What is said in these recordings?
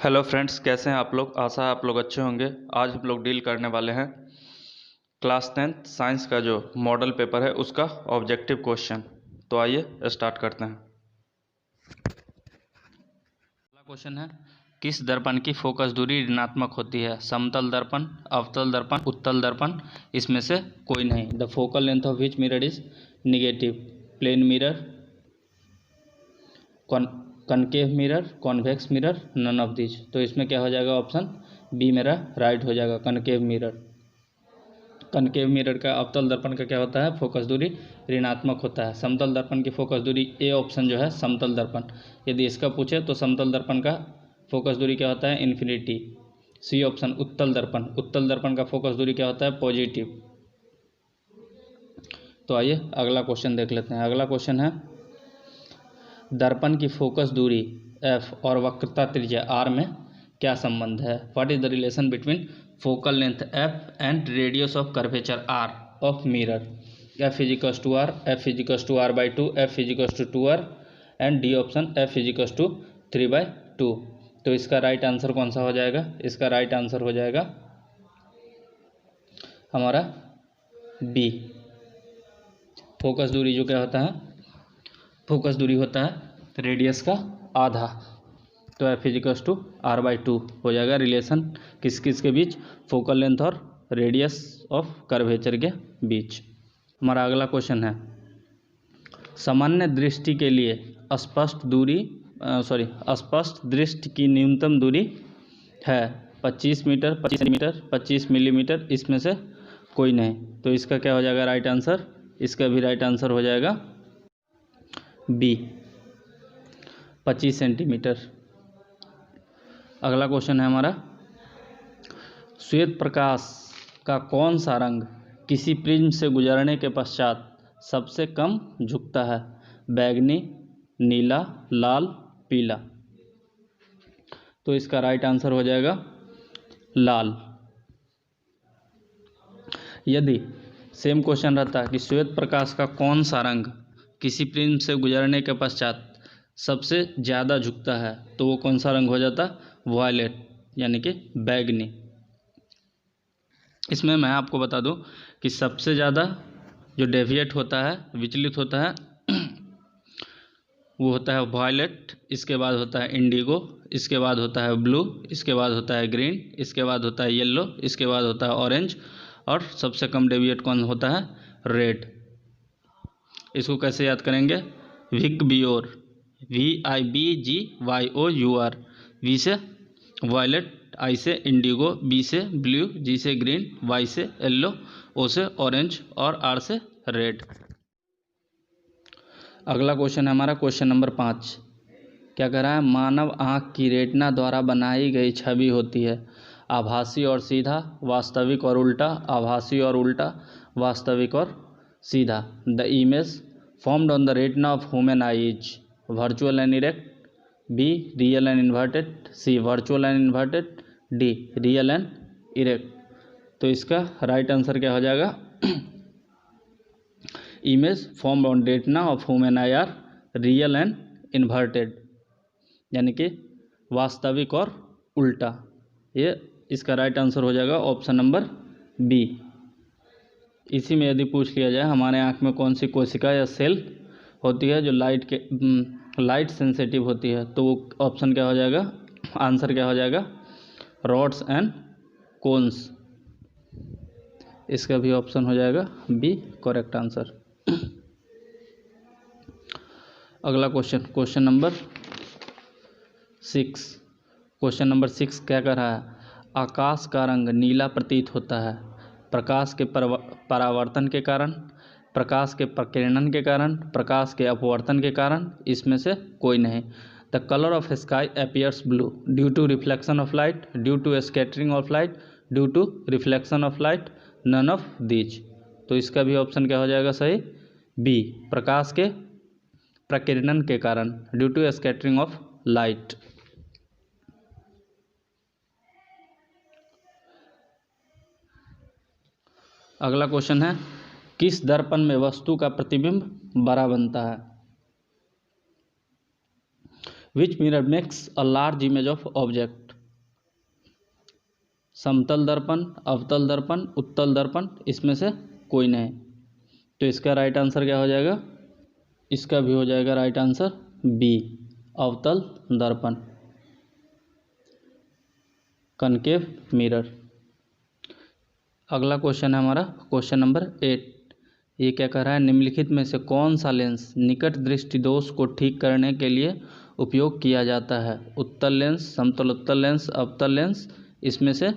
Hello friends, कैसे हैं आप लोग। आशा है आप लोग अच्छे होंगे। आज हम लोग डील करने वाले हैं क्लास 10th साइंस का जो मॉडल पेपर है उसका ऑब्जेक्टिव क्वेश्चन। तो आइए स्टार्ट करते हैं। पहला क्वेश्चन है, किस दर्पण की फोकस दूरी ऋणात्मक होती है। समतल दर्पण, अवतल दर्पण, उत्तल दर्पण। इसमें से कोई नहीं। The focal length of which mirror is negative. Plane mirror, concave mirror, convex mirror, none of this. तो इसमें क्या हो जाएगा, ऑप्शन बी मेरा राइट हो जाएगा, कॉनकेव मिरर। कॉनकेव मिरर का अवतल दर्पण का क्या होता है, फोकस दूरी ऋणात्मक होता है। समतल दर्पण की फोकस दूरी, ए ऑप्शन जो है समतल दर्पण। यदि इसका पूछे तो समतल दर्पण का फोकस दूरी क्या होता है, इन्फिनिटी। सी ऑप्शन उत्तल दर्पण, उत्तल दर्पण का फोकस दूरी क्या होता है, पॉजिटिव। तो आइए अगला क्वेश्चन देख लेते हैं। अगला क्वेश्चन है, दर्पण की फोकस दूरी एफ और वक्रता त्रिज्या आर में क्या संबंध है। What is the relation between focal length F and radius of curvature R of mirror. F equals to R, F equals to R by two, F equals to 2r and D option F equals to 3/2। तो इसका right answer कौन सा हो जाएगा, इसका right answer हो जाएगा हमारा बी। फोकस दूरी जो क्या होता है, फोकस दूरी होता है रेडियस का आधा। तो एफ इजिकल्स टू r/2 हो जाएगा रिलेशन किस किस के बीच, फोकल लेंथ और रेडियस ऑफ कर्वेचर के बीच। हमारा अगला क्वेश्चन है, सामान्य दृष्टि के लिए स्पष्ट दूरी स्पष्ट दृष्टि की न्यूनतम दूरी है 25 मीटर, 25 सेंटीमीटर, 25 मिलीमीटर। इसमें से कोई नहीं। तो इसका क्या हो जाएगा राइट आंसर, इसका भी राइट आंसर हो जाएगा बी, 25 सेंटीमीटर। अगला क्वेश्चन है हमारा, श्वेत प्रकाश का कौन सा रंग किसी प्रिज्म से गुजरने के पश्चात सबसे कम झुकता है। बैगनी, नीला, लाल, पीला। तो इसका राइट आंसर हो जाएगा लाल। यदि सेम क्वेश्चन रहता कि श्वेत प्रकाश का कौन सा रंग किसी प्रिज्म से गुजरने के पश्चात सबसे ज़्यादा झुकता है, तो वो कौन सा रंग हो जाता, वायलेट यानी कि बैगनी। इसमें मैं आपको बता दूं कि सबसे ज़्यादा जो डेविएट होता है, विचलित होता है, वो होता है वायलेट। इसके बाद होता है इंडिगो, इसके बाद होता है ब्लू, इसके बाद होता है ग्रीन, इसके बाद होता है येलो, इसके बाद होता है ऑरेंज, और सबसे कम डेविएट कौन होता है, रेड। इसको कैसे याद करेंगे, विग्बियोर, VIBGYOUR। वी से वायलेट, आई से इंडिगो, बी से ब्लू, जी से ग्रीन, वाई से येलो, ओ से ऑरेंज और आर से रेड। अगला क्वेश्चन है हमारा क्वेश्चन नंबर 5। क्या कह रहा है, मानव आँख की रेटिना द्वारा बनाई गई छवि होती है आभासी और सीधा, वास्तविक और उल्टा, आभासी और उल्टा, वास्तविक और सीधा। The image formed on the retina of human eye is virtual and erect, B real and inverted, C virtual and inverted, D real and erect. तो इसका राइट आंसर क्या हो जाएगा, image formed on retina of human eye are real and inverted, यानी कि वास्तविक और उल्टा। ये इसका राइट आंसर हो जाएगा ऑप्शन नंबर बी। इसी में यदि पूछ लिया जाए हमारे आँख में कौन सी कोशिका या सेल होती है जो लाइट सेंसिटिव होती है, तो वो ऑप्शन क्या हो जाएगा, आंसर क्या हो जाएगा, रॉड्स एंड कोन्स। इसका भी ऑप्शन हो जाएगा बी करेक्ट आंसर। अगला question, question number 6। Question number 6 क्या कर रहा है, आकाश का रंग नीला प्रतीत होता है प्रकाश के परावर्तन के कारण, प्रकाश के प्रकीर्णन के कारण, प्रकाश के अपवर्तन के कारण। इसमें से कोई नहीं। The colour of sky appears blue due to reflection of light, due to scattering of light, due to reflection of light, none of these. तो इसका भी ऑप्शन क्या हो जाएगा सही, बी प्रकाश के प्रकीर्णन के कारण, due to scattering of light. अगला क्वेश्चन है, किस दर्पण में वस्तु का प्रतिबिंब बड़ा बनता है। विच mirror makes a large image of object. समतल दर्पण, अवतल दर्पण, उत्तल दर्पण, इसमें से कोई नहीं। तो इसका राइट आंसर क्या हो जाएगा? इसका भी हो जाएगा राइट आंसर बी, अवतल दर्पण, कनकेव मिरर। अगला क्वेश्चन है हमारा क्वेश्चन नंबर 8। ये क्या कह रहा है? निम्नलिखित में से कौन सा लेंस निकट दृष्टि दोष को ठीक करने के लिए उपयोग किया जाता है? उत्तल लेंस, समतल उत्तल लेंस, अवतल लेंस, इसमें से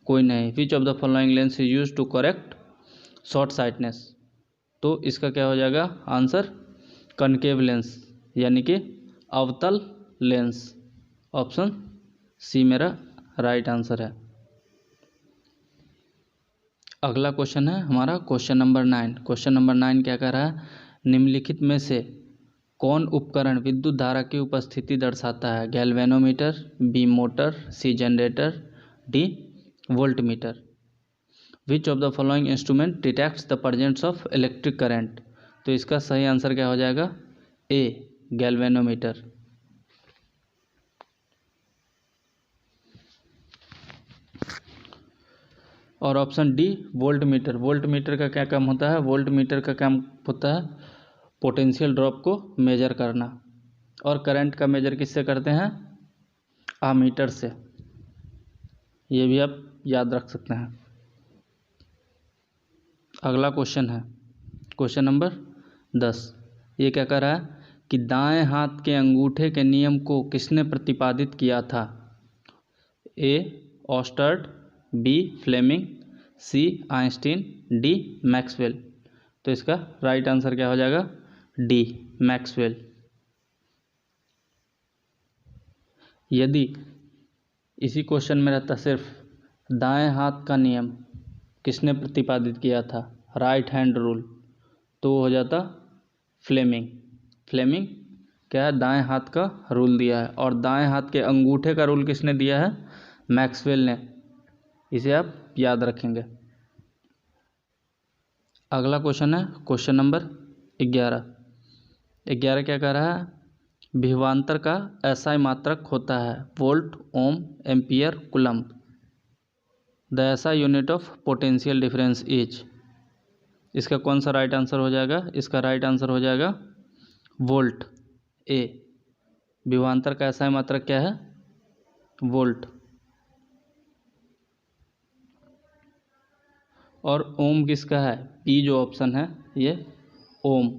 कोई नहीं। Which of the following lens is use to correct short sightness? तो इसका क्या हो जाएगा आंसर? कनकेव लेंस, यानी कि अवतल लेंस। ऑप्शन सी मेरा राइट आंसर है। अगला क्वेश्चन है हमारा क्वेश्चन नंबर 9। क्वेश्चन नंबर 9 क्या कह रहा है? निम्नलिखित में से कौन उपकरण विद्युत धारा की उपस्थिति दर्शाता है? Galvanometer, B motor, C generator, D voltmeter. Which of the following instrument detects the presence of electric current? तो इसका सही आंसर क्या हो जाएगा? A, galvanometer. और ऑप्शन डी वोल्टमीटर। वोल्टमीटर का क्या काम होता है? वोल्टमीटर का काम होता है पोटेंशियल ड्रॉप को मेजर करना। और करंट का मेजर किससे करते हैं? आमीटर से। ये भी आप याद रख सकते हैं। अगला क्वेश्चन है क्वेश्चन नंबर 10। ये क्या कह रहा है कि दाएं हाथ के अंगूठे के नियम को किसने प्रतिपादित किया था? ए ऑस्टर्ड, बी फ्लेमिंग, सी आइंस्टीन, डी मैक्सवेल। तो इसका राइट आंसर क्या हो जाएगा? D Maxwell. यदि इसी क्वेश्चन में रहता सिर्फ दाएं हाथ का नियम किसने प्रतिपादित किया था, राइट हैंड रूल, तो हो जाता फ्लेमिंग। फ्लेमिंग क्या है? दाएं हाथ का रूल दिया है। और दाएं हाथ के अंगूठे का रूल किसने दिया है? मैक्सवेल ने। इसे आप याद रखेंगे। अगला क्वेश्चन है क्वेश्चन नंबर 11। 11 क्या कह रहा है? विभवांतर का एसआई मात्रक होता है volt, ohm, ampere, coulomb. The SI unit of potential difference is. इसका कौन सा राइट आंसर हो जाएगा? इसका राइट आंसर हो जाएगा वोल्ट, ए। विभवांतर का एसआई मात्रक क्या है? वोल्ट। और ओम किसका है? पी जो ऑप्शन है ये ओम।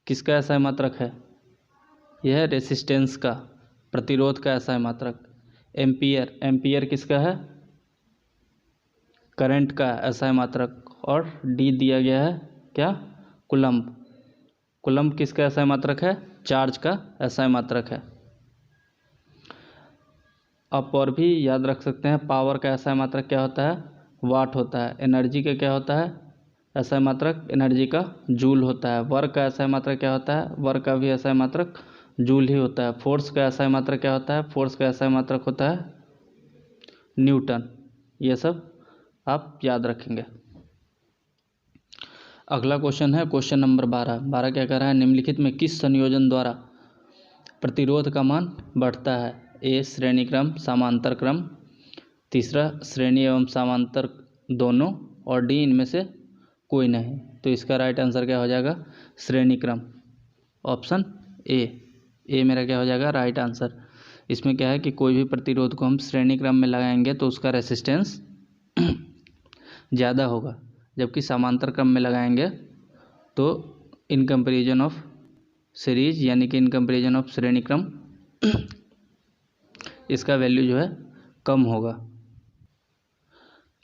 किसका एसआई मात्रक है? यह है रेसिस्टेंस का, प्रतिरोध का एसआई मात्रक। एम्पियर, एम्पियर किसका है? करंट का एसआई मात्रक। और डी दिया गया है क्या? कूलम्ब। कूलम्ब किसका एसआई मात्रक है? चार्ज का एसआई मात्रक है। आप और भी याद रख सकते हैं। पावर का एसआई मात्रक क्या होता है? वाट होता है। एनर्जी का क्या होता है एसआई मात्रक? एनर्जी का जूल होता है। वर्क का एसआई मात्रक क्या होता है? वर्क का भी एसआई मात्रक जूल ही होता है। फोर्स का एसआई मात्रक क्या होता है? फोर्स का एसआई मात्रक होता है न्यूटन। ये सब आप याद रखेंगे। अगला क्वेश्चन है क्वेश्चन नंबर 12। 12 क्या कह रहा है? निम्नलिखित में किस संयोजन द्वारा प्रतिरोध का मान बढ़ता है? ए श्रेणी क्रम, समांतर क्रम, तीसरा श्रेणी एवं समांतर दोनों, और डी इनमें से कोई नहीं। तो इसका राइट आंसर क्या हो जाएगा? श्रेणी क्रम। ऑप्शन ए मेरा क्या हो जाएगा? Right answer. इसमें क्या है कि कोई भी प्रतिरोध को हम श्रेणी क्रम में लगाएंगे तो उसका रेसिस्टेंस ज़्यादा होगा, जबकि समांतर क्रम में लगाएंगे तो इन कंपेरिजन ऑफ सीरीज, यानी कि इन कंपेरिजन ऑफ श्रेणी क्रम, इसका वैल्यू जो है कम होगा।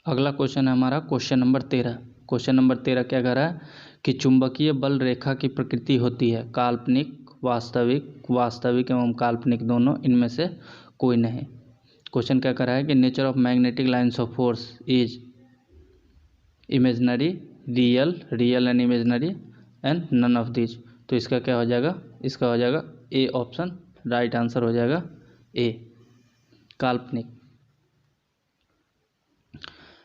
अगला क्वेश्चन है हमारा क्वेश्चन नंबर 13। क्वेश्चन नंबर 13 क्या कह रहा है कि चुंबकीय बल रेखा की प्रकृति होती है काल्पनिक, वास्तविक एवं काल्पनिक दोनों, इनमें से कोई नहीं। क्वेश्चन क्या कह रहा है कि nature of magnetic lines of force is imaginary, real and imaginary, and none of this. तो इसका क्या हो जाएगा? इसका हो जाएगा ए ऑप्शन। राइट आंसर हो जाएगा ए, काल्पनिक।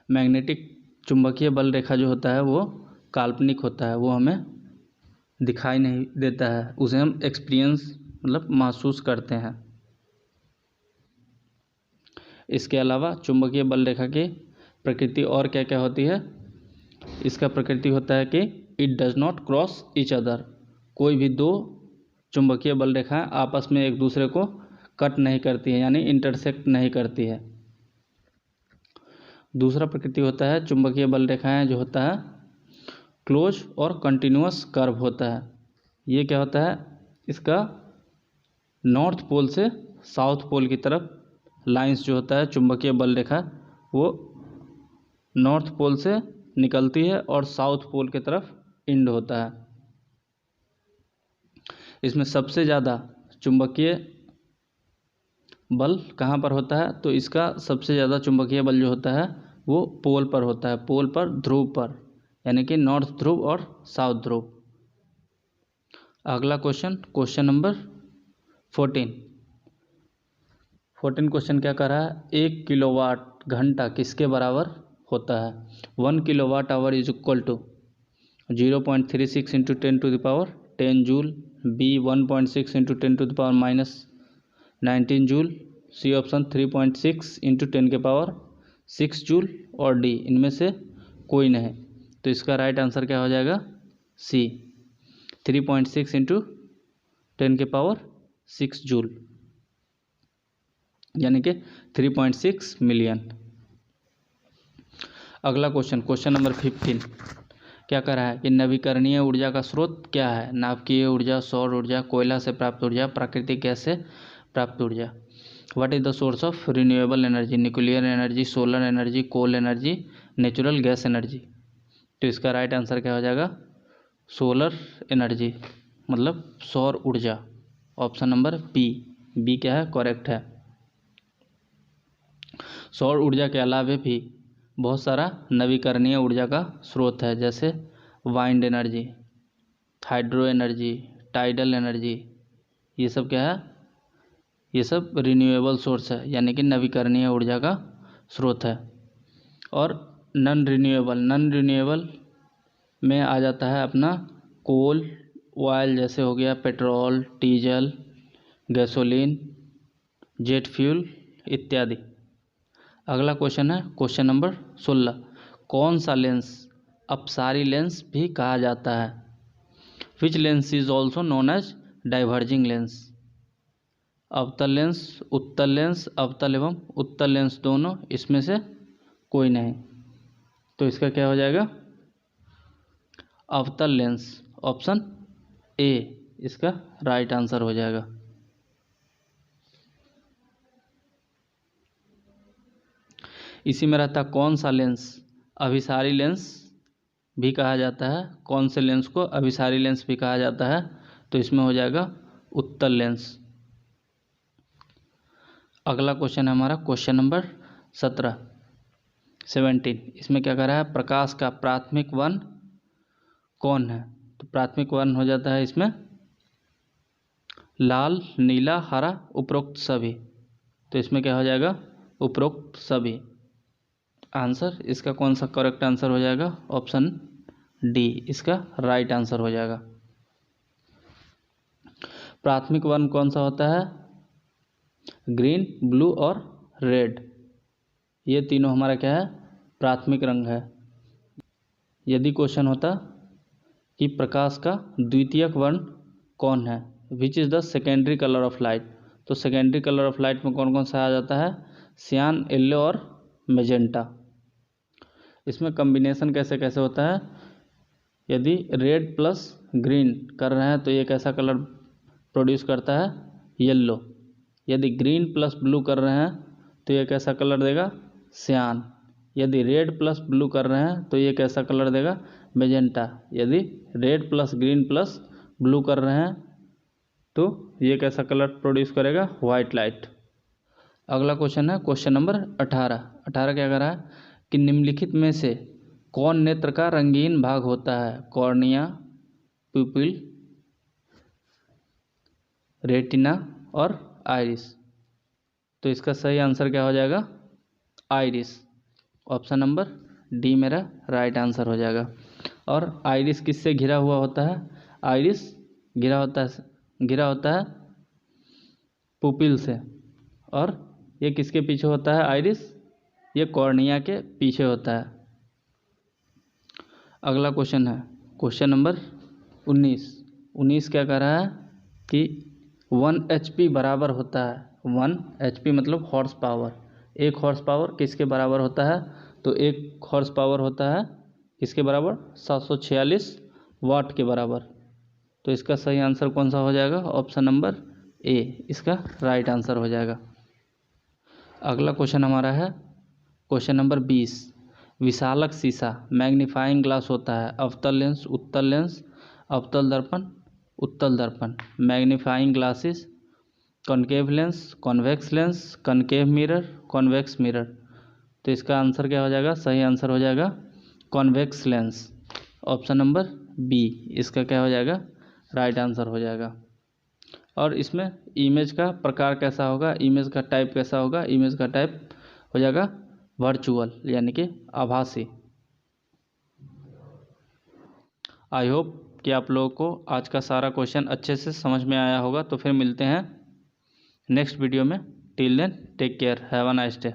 मैग्नेटिक चुंबकीय बल रेखा जो होता है वो काल्पनिक होता है, वो हमें दिखाई नहीं देता है, उसे हम एक्सपीरियंस मतलब महसूस करते हैं। इसके अलावा चुंबकीय बल रेखा की प्रकृति और क्या क्या होती है? इसका प्रकृति होता है कि it does not cross each other, कोई भी दो चुंबकीय बल रेखाएं आपस में एक दूसरे को कट नहीं करती है, यानी इंटरसेक्ट नहीं करती है। दूसरा प्रकृति होता है चुंबकीय बल रेखाएं जो होता है क्लोज और कंटिन्यूअस कर्व होता है। ये क्या होता है? इसका नॉर्थ पोल से साउथ पोल की तरफ लाइंस जो होता है चुंबकीय बल रेखा वो नॉर्थ पोल से निकलती है और साउथ पोल की तरफ एंड होता है। इसमें सबसे ज़्यादा चुंबकीय बल कहाँ पर होता है? तो इसका सबसे ज़्यादा चुंबकीय बल जो होता है वो पोल पर होता है, पोल पर, ध्रुव पर, यानी कि नॉर्थ ध्रुव और साउथ ध्रुव। अगला क्वेश्चन नंबर 14 क्वेश्चन क्या कर रहा है? 1 किलोवाट घंटा किसके बराबर होता है? 1 kilowatt hour is equal to 0.36 into 10⁻10 joule, B 1.6 into 10⁻−19 joule, C option 3.6 into 10⁻6 joule, और डी इनमें से कोई नहीं। तो इसका राइट आंसर क्या हो जाएगा? सी 3.6 इंटू 10⁻6 जूल, यानी कि 3.6 मिलियन। अगला क्वेश्चन नंबर 15 क्या कर रहा है कि नवीकरणीय ऊर्जा का स्रोत क्या है? नाभिकीय ऊर्जा, सौर ऊर्जा, कोयला से प्राप्त ऊर्जा, प्राकृतिक गैस से प्राप्त ऊर्जा। What is the source of renewable energy? Nuclear energy, solar energy, coal energy, natural gas energy. तो इसका राइट आंसर क्या हो जाएगा? सोलर एनर्जी, मतलब सौर ऊर्जा। ऑप्शन नंबर बी क्या है? करेक्ट है। सौर ऊर्जा के अलावा भी बहुत सारा नवीकरणीय ऊर्जा का स्रोत है, जैसे wind energy, hydro energy, tidal energy. ये सब क्या है? ये सब रिन्यूएबल सोर्स है, यानी कि नवीकरणीय ऊर्जा का स्रोत है। और नॉन रिन्यूएबल में आ जाता है अपना कोल, ऑयल जैसे हो गया, petrol, diesel, gasoline, jet fuel इत्यादि। अगला क्वेश्चन है क्वेश्चन नंबर 16। कौन सा लेंस अपसारी लेंस भी कहा जाता है? Which lens is also known as diverging lens? अवतल लेंस, उत्तल लेंस, अवतल एवं उत्तल लेंस दोनों, इसमें से कोई नहीं। तो इसका क्या हो जाएगा? अवतल लेंस, ऑप्शन ए इसका राइट आंसर हो जाएगा। इसी में रहता कौन सा लेंस अभिसारी लेंस भी कहा जाता है? कौन से लेंस को अभिसारी लेंस भी कहा जाता है? तो इसमें हो जाएगा उत्तल लेंस। अगला क्वेश्चन है हमारा क्वेश्चन नंबर 17। इसमें क्या कर रहा है? प्रकाश का प्राथमिक वर्ण कौन है? तो प्राथमिक वर्ण हो जाता है इसमें लाल, नीला, हरा, उपरोक्त सभी। तो इसमें क्या हो जाएगा? उपरोक्त सभी। आंसर इसका कौन सा करेक्ट आंसर हो जाएगा? ऑप्शन डी इसका राइट आंसर हो जाएगा। प्राथमिक वर्ण कौन सा होता है? ग्रीन, ब्लू और रेड, ये तीनों हमारा क्या है? प्राथमिक रंग है। यदि क्वेश्चन होता कि प्रकाश का द्वितीयक वर्ण कौन है, which is the secondary colour of light, तो सेकेंडरी कलर ऑफ लाइट में कौन कौन सा आ जाता है? सियान, येलो और मेजेंटा। इसमें कम्बिनेशन कैसे कैसे होता है? यदि रेड प्लस ग्रीन कर रहे हैं तो ये कैसा कलर प्रोड्यूस करता है? येलो। यदि ग्रीन प्लस ब्लू कर रहे हैं तो ये कैसा कलर देगा? सियान। यदि रेड प्लस ब्लू कर रहे हैं तो ये कैसा कलर देगा? मेजेंटा। यदि red plus green plus blue कर रहे हैं तो ये कैसा कलर प्रोड्यूस करेगा? White light. अगला क्वेश्चन है क्वेश्चन नंबर 18 क्या कर रहा है कि निम्नलिखित में से कौन नेत्र का रंगीन भाग होता है? कॉर्निया, प्यूपिल, रेटिना और आइरिस। तो इसका सही आंसर क्या हो जाएगा? आइरिस। ऑप्शन नंबर डी मेरा राइट आंसर हो जाएगा। और आइरिस किससे घिरा हुआ होता है? आइरिस घिरा होता है पुपिल से, और ये किसके पीछे होता है आइरिस? ये कॉर्निया के पीछे होता है। अगला क्वेश्चन है क्वेश्चन नंबर 19 क्या कह रहा है कि 1 HP बराबर होता है, 1 HP मतलब हॉर्स पावर, 1 हॉर्स पावर किसके बराबर होता है? तो 1 हॉर्स पावर होता है किसके बराबर? 746 वाट के बराबर। तो इसका सही आंसर कौन सा हो जाएगा? ऑप्शन नंबर ए इसका राइट आंसर हो जाएगा। अगला क्वेश्चन हमारा है क्वेश्चन नंबर 20। विशालक शीशा मैग्नीफाइंग ग्लास होता है अवतल लेंस, उत्तल लेंस, अवतल दर्पण, उत्तल दर्पण। Magnifying glasses, concave lens, convex lens, concave mirror, convex mirror. तो इसका आंसर क्या हो जाएगा? सही आंसर हो जाएगा convex lens. Option number B इसका क्या हो जाएगा? राइट आंसर हो जाएगा। और इसमें इमेज का प्रकार कैसा होगा, इमेज का टाइप कैसा होगा? इमेज का टाइप हो जाएगा वर्चुअल यानी कि आभासी। आई होप कि आप लोगों को आज का सारा क्वेश्चन अच्छे से समझ में आया होगा। तो फिर मिलते हैं नेक्स्ट वीडियो में। Till then take care, have a nice day.